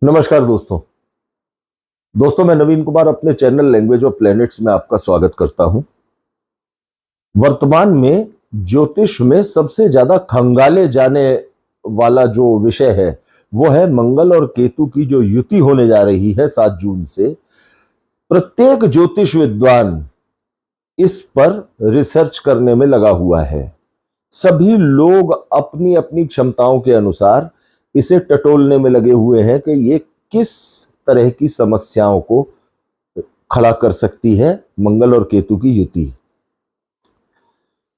नमस्कार दोस्तों मैं नवीन कुमार अपने चैनल लैंग्वेज ऑफ प्लैनेट्स में आपका स्वागत करता हूं। वर्तमान में ज्योतिष में सबसे ज्यादा खंगाले जाने वाला जो विषय है वो है मंगल और केतु की जो युति होने जा रही है 7 जून से। प्रत्येक ज्योतिष विद्वान इस पर रिसर्च करने में लगा हुआ है। सभी लोग अपनी अपनी क्षमताओं के अनुसार इसे टटोलने में लगे हुए हैं कि ये किस तरह की समस्याओं को खड़ा कर सकती है मंगल और केतु की युति।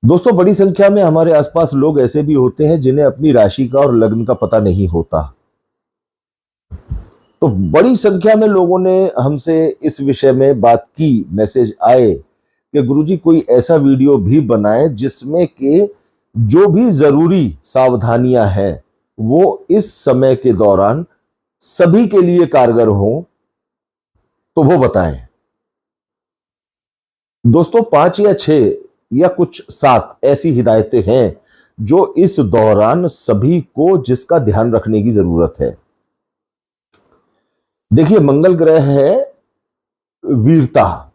दोस्तों, बड़ी संख्या में हमारे आसपास लोग ऐसे भी होते हैं जिन्हें अपनी राशि का और लग्न का पता नहीं होता। तो बड़ी संख्या में लोगों ने हमसे इस विषय में बात की, मैसेज आए कि गुरुजी कोई ऐसा वीडियो भी बनाए जिसमें कि जो भी जरूरी सावधानियां हैं वो इस समय के दौरान सभी के लिए कारगर हो, तो वो बताएं। दोस्तों, 5 या 6 या कुछ 7 ऐसी हिदायतें हैं जो इस दौरान सभी को जिसका ध्यान रखने की जरूरत है। देखिए, मंगल ग्रह है वीरता,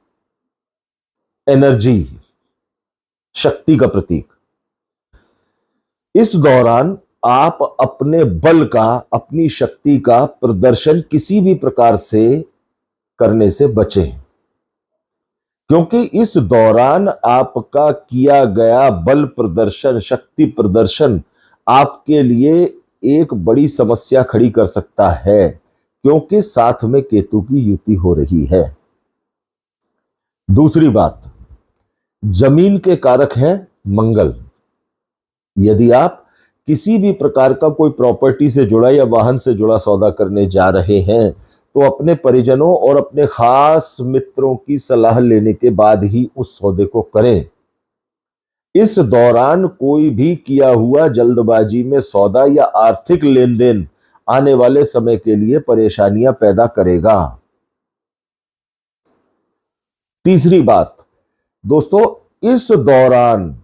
एनर्जी, शक्ति का प्रतीक। इस दौरान आप अपने बल का, अपनी शक्ति का प्रदर्शन किसी भी प्रकार से करने से बचें, क्योंकि इस दौरान आपका किया गया बल प्रदर्शन, शक्ति प्रदर्शन आपके लिए एक बड़ी समस्या खड़ी कर सकता है, क्योंकि साथ में केतु की युति हो रही है। दूसरी बात, जमीन के कारक हैं मंगल। यदि आप किसी भी प्रकार का कोई प्रॉपर्टी से जुड़ा या वाहन से जुड़ा सौदा करने जा रहे हैं तो अपने परिजनों और अपने खास मित्रों की सलाह लेने के बाद ही उस सौदे को करें। इस दौरान कोई भी किया हुआ जल्दबाजी में सौदा या आर्थिक लेन देन आने वाले समय के लिए परेशानियां पैदा करेगा। तीसरी बात, दोस्तों, इस दौरान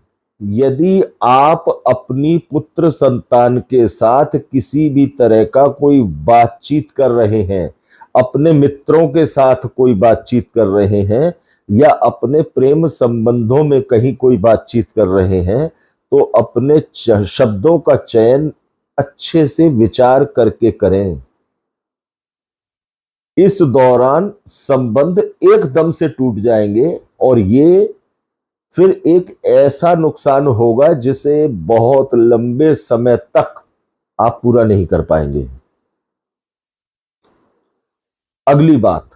यदि आप अपनी पुत्र संतान के साथ किसी भी तरह का कोई बातचीत कर रहे हैं, अपने मित्रों के साथ कोई बातचीत कर रहे हैं या अपने प्रेम संबंधों में कहीं कोई बातचीत कर रहे हैं, तो अपने शब्दों का चयन अच्छे से विचार करके करें। इस दौरान संबंध एकदम से टूट जाएंगे और ये फिर एक ऐसा नुकसान होगा जिसे बहुत लंबे समय तक आप पूरा नहीं कर पाएंगे। अगली बात,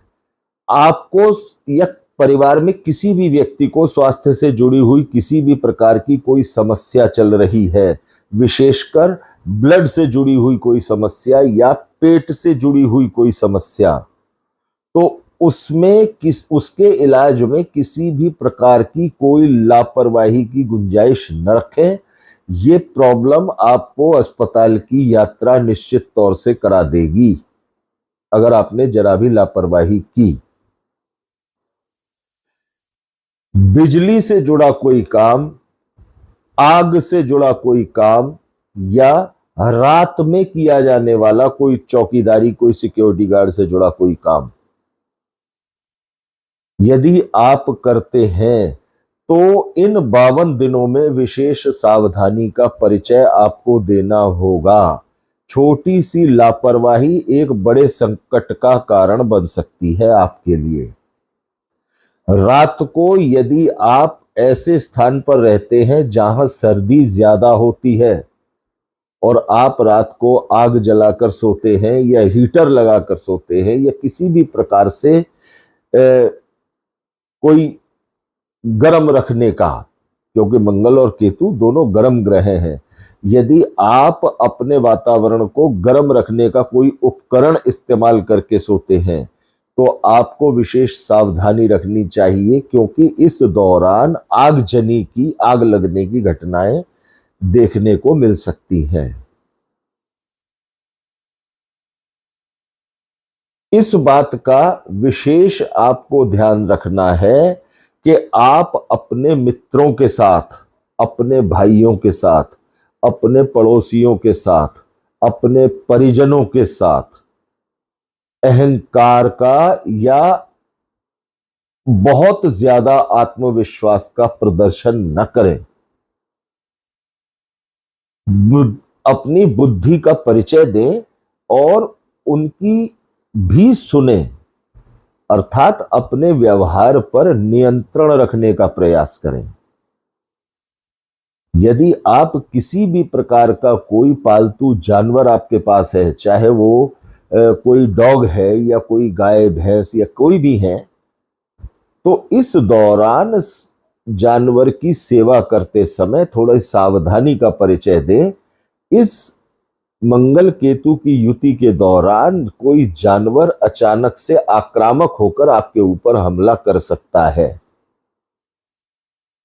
आपको या परिवार में किसी भी व्यक्ति को स्वास्थ्य से जुड़ी हुई किसी भी प्रकार की कोई समस्या चल रही है, विशेषकर ब्लड से जुड़ी हुई कोई समस्या या पेट से जुड़ी हुई कोई समस्या, तो उसमें उसके इलाज में किसी भी प्रकार की कोई लापरवाही की गुंजाइश न रखें। ये प्रॉब्लम आपको अस्पताल की यात्रा निश्चित तौर से करा देगी अगर आपने जरा भी लापरवाही की। बिजली से जुड़ा कोई काम, आग से जुड़ा कोई काम या रात में किया जाने वाला कोई चौकीदारी, कोई सिक्योरिटी गार्ड से जुड़ा कोई काम यदि आप करते हैं तो इन 52 दिनों में विशेष सावधानी का परिचय आपको देना होगा। छोटी सी लापरवाही एक बड़े संकट का कारण बन सकती है आपके लिए। रात को यदि आप ऐसे स्थान पर रहते हैं जहां सर्दी ज्यादा होती है और आप रात को आग जलाकर सोते हैं या हीटर लगाकर सोते हैं या किसी भी प्रकार से कोई गर्म रखने का, क्योंकि मंगल और केतु दोनों गर्म ग्रह हैं, यदि आप अपने वातावरण को गर्म रखने का कोई उपकरण इस्तेमाल करके सोते हैं तो आपको विशेष सावधानी रखनी चाहिए, क्योंकि इस दौरान आगजनी की, आग लगने की घटनाएं देखने को मिल सकती हैं। इस बात का विशेष आपको ध्यान रखना है कि आप अपने मित्रों के साथ, अपने भाइयों के साथ, अपने पड़ोसियों के साथ, अपने परिजनों के साथ अहंकार का या बहुत ज्यादा आत्मविश्वास का प्रदर्शन न करें। अपनी बुद्धि का परिचय दें और उनकी भी सुने, अर्थात अपने व्यवहार पर नियंत्रण रखने का प्रयास करें। यदि आप किसी भी प्रकार का कोई पालतू जानवर आपके पास है, चाहे वो कोई डॉग है या कोई गाय भैंस या कोई भी है, तो इस दौरान जानवर की सेवा करते समय थोड़ा सावधानी का परिचय दें। इस मंगल केतु की युति के दौरान कोई जानवर अचानक से आक्रामक होकर आपके ऊपर हमला कर सकता है।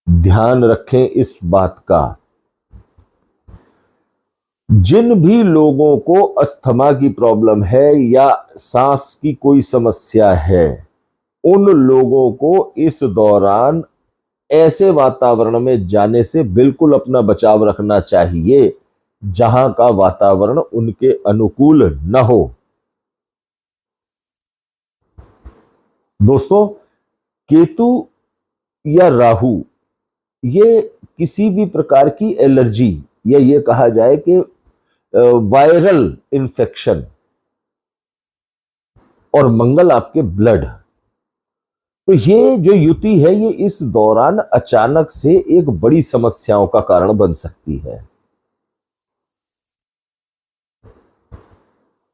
ध्यान रखें इस बात का। जिन भी लोगों को अस्थमा की प्रॉब्लम है या सांस की कोई समस्या है, उन लोगों को इस दौरान ऐसे वातावरण में जाने से बिल्कुल अपना बचाव रखना चाहिए जहां का वातावरण उनके अनुकूल न हो। दोस्तों, केतु या राहु ये किसी भी प्रकार की एलर्जी या ये कहा जाए कि वायरल इन्फेक्शन, और मंगल आपके ब्लड, तो ये जो युति है ये इस दौरान अचानक से एक बड़ी समस्याओं का कारण बन सकती है।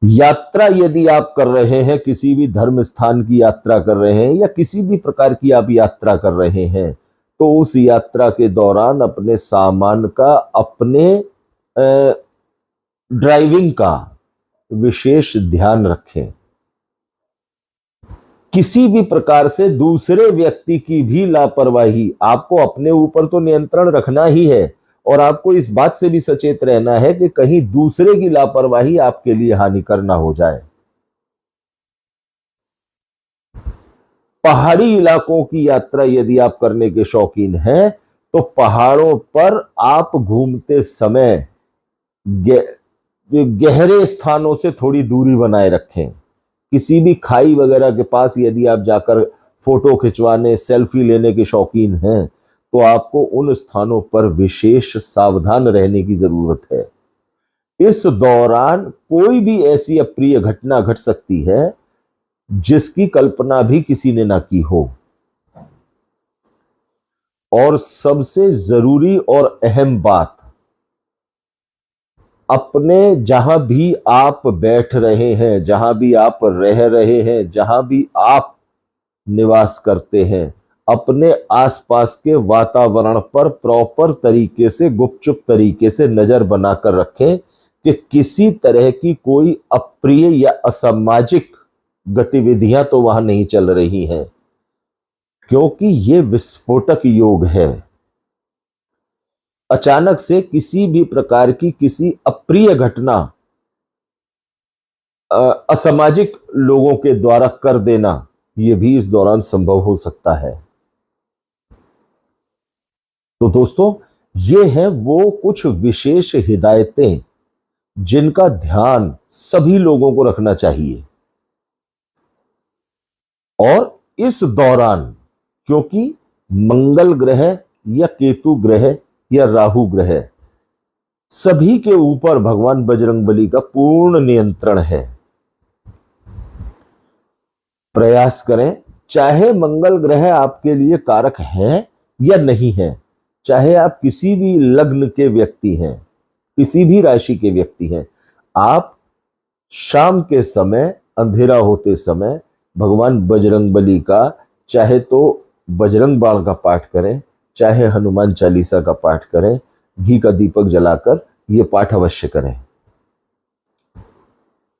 यात्रा यदि आप कर रहे हैं, किसी भी धर्म स्थान की यात्रा कर रहे हैं या किसी भी प्रकार की आप यात्रा कर रहे हैं, तो उस यात्रा के दौरान अपने सामान का, अपने ड्राइविंग का विशेष ध्यान रखें। किसी भी प्रकार से दूसरे व्यक्ति की भी लापरवाही, आपको अपने ऊपर तो नियंत्रण रखना ही है और आपको इस बात से भी सचेत रहना है कि कहीं दूसरे की लापरवाही आपके लिए हानिकर ना हो जाए। पहाड़ी इलाकों की यात्रा यदि आप करने के शौकीन हैं, तो पहाड़ों पर आप घूमते समय गहरे स्थानों से थोड़ी दूरी बनाए रखें। किसी भी खाई वगैरह के पास यदि आप जाकर फोटो खिंचवाने, सेल्फी लेने के शौकीन हैं, तो आपको उन स्थानों पर विशेष सावधान रहने की जरूरत है। इस दौरान कोई भी ऐसी अप्रिय घटना घट सकती है जिसकी कल्पना भी किसी ने ना की हो। और सबसे जरूरी और अहम बात, अपने जहां भी आप बैठ रहे हैं, जहां भी आप रह रहे हैं, जहां भी आप निवास करते हैं, अपने आसपास के वातावरण पर प्रॉपर तरीके से, गुपचुप तरीके से नजर बनाकर रखें कि किसी तरह की कोई अप्रिय या असामाजिक गतिविधियां तो वहां नहीं चल रही हैं, क्योंकि यह विस्फोटक योग है। अचानक से किसी भी प्रकार की किसी अप्रिय घटना असामाजिक लोगों के द्वारा कर देना, यह भी इस दौरान संभव हो सकता है। तो दोस्तों, ये हैं वो कुछ विशेष हिदायतें जिनका ध्यान सभी लोगों को रखना चाहिए। और इस दौरान, क्योंकि मंगल ग्रह या केतु ग्रह या राहु ग्रह, सभी के ऊपर भगवान बजरंगबली का पूर्ण नियंत्रण है। प्रयास करें, चाहे मंगल ग्रह आपके लिए कारक है या नहीं है, चाहे आप किसी भी लग्न के व्यक्ति हैं, किसी भी राशि के व्यक्ति हैं, आप शाम के समय, अंधेरा होते समय भगवान बजरंगबली का चाहे तो बजरंग बाण का पाठ करें, चाहे हनुमान चालीसा का पाठ करें, घी का दीपक जलाकर यह पाठ अवश्य करें।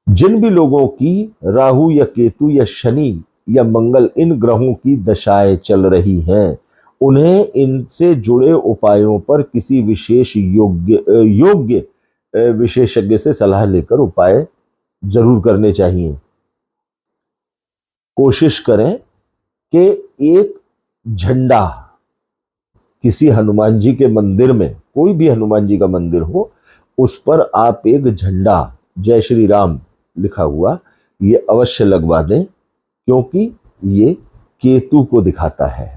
जिन भी लोगों की राहु या केतु या शनि या मंगल इन ग्रहों की दशाएं चल रही हैं, उन्हें इनसे जुड़े उपायों पर किसी विशेष योग्य विशेषज्ञ से सलाह लेकर उपाय जरूर करने चाहिए। कोशिश करें कि एक झंडा किसी हनुमान जी के मंदिर में, कोई भी हनुमान जी का मंदिर हो, उस पर आप एक झंडा जय श्री राम लिखा हुआ ये अवश्य लगवा दें, क्योंकि ये केतु को दिखाता है।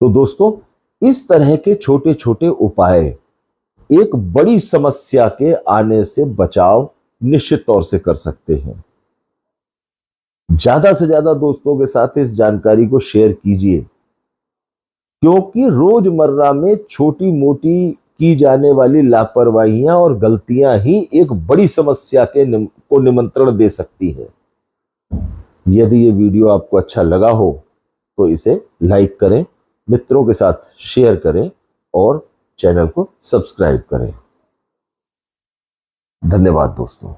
तो दोस्तों, इस तरह के छोटे छोटे उपाय एक बड़ी समस्या के आने से बचाव निश्चित तौर से कर सकते हैं। ज्यादा से ज्यादा दोस्तों के साथ इस जानकारी को शेयर कीजिए, क्योंकि रोजमर्रा में छोटी मोटी की जाने वाली लापरवाहियां और गलतियां ही एक बड़ी समस्या को निमंत्रण दे सकती हैं। यदि ये वीडियो आपको अच्छा लगा हो तो इसे लाइक करें, मित्रों के साथ शेयर करें और चैनल को सब्सक्राइब करें। धन्यवाद दोस्तों।